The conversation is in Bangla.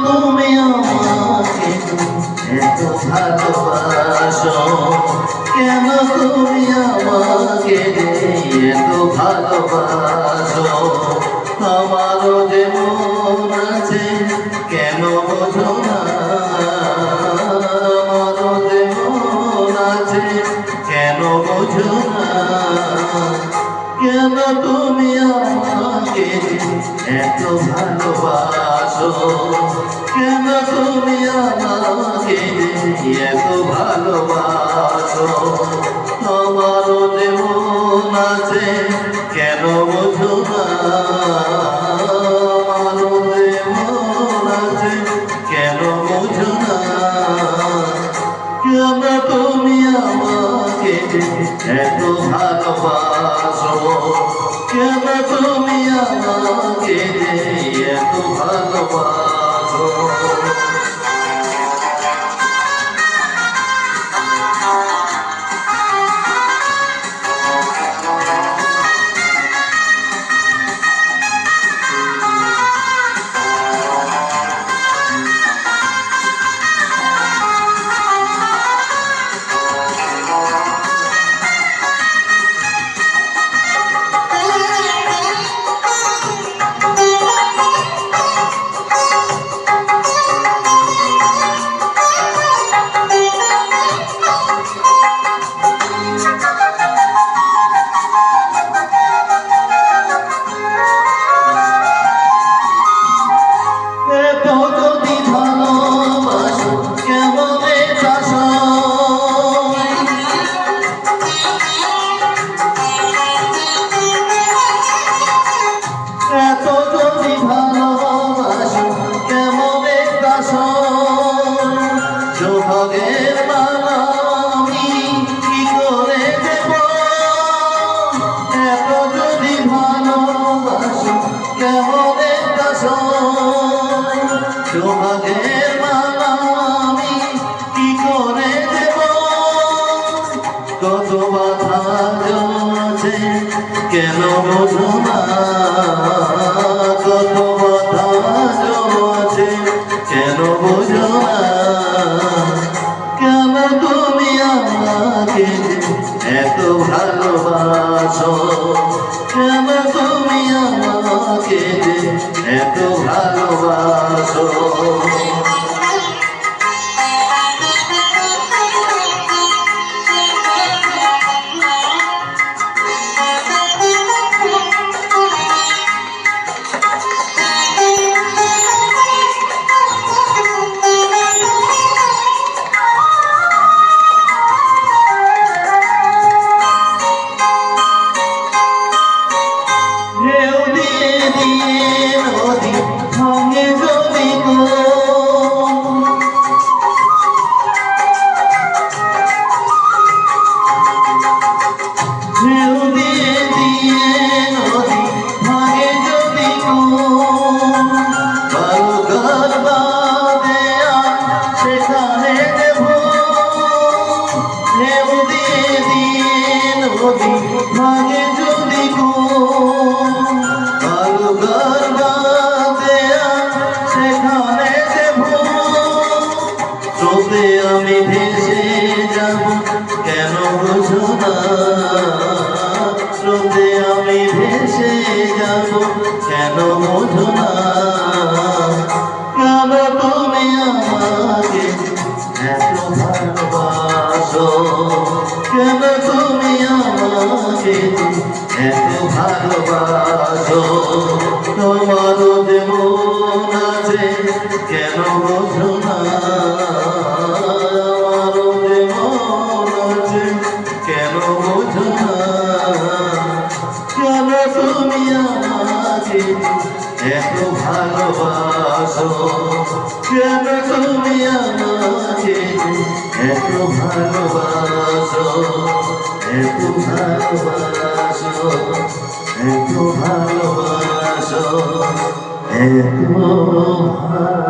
তুমি আমাকে এত ভালোবাসো, কেন তুমি আমাকে এত ভালোবাসো? আমারও যে মন আছে কেন বোঝো না, আমারও যে মন আছে কেন বোঝো না? কেন তুমি আমাকে এত ভালোবাসো, কেন তুমি আমাকে এত ভালোবাসো? তোমারও যে মন আছে কেন বোঝো না, আমারও যে মন আছে কেন বোঝো না? কেন তুমি আমাকে এত ভালোবাসো, কেন তুমি আমাকে এত ভালোবাসো? এত যদি ভালোবাসো কেমনে বাসো? সোহাগের মালা আমি কি করে দেব? এত যদি ভালোবাসো কেমনে বাসো? সোহাগের মালা আমি কি করে দেব? কত বাধা জমেছে কেন বোঝো না, কত বাধা জমেছে কেন বোঝো না? কেন তুমি আমাকে এত ভালোবাসো, কেন তুমি আমাকে এত ভালোবাসো? ভাগে যদি ভালো গর্বাতে সেখানে দেব, স্রোতে আমি ভেসে যাব কেন বোঝো না, স্রোতে আমি ভেসে যাব কেন বোঝো না? কেন তুমি আমাকে এত ভালোবাসো, কেন তুমি আমাকে এত ভালোবাসো? তোমারও যে মন আছে কেন বোঝো না, আমারও যে মন আছে কেন বোঝো না? কেন তুমি আমাকে এত ভালোবাসো, এত ভালোবাসো, এত ভালোবাসো, এত ভালোবাসো।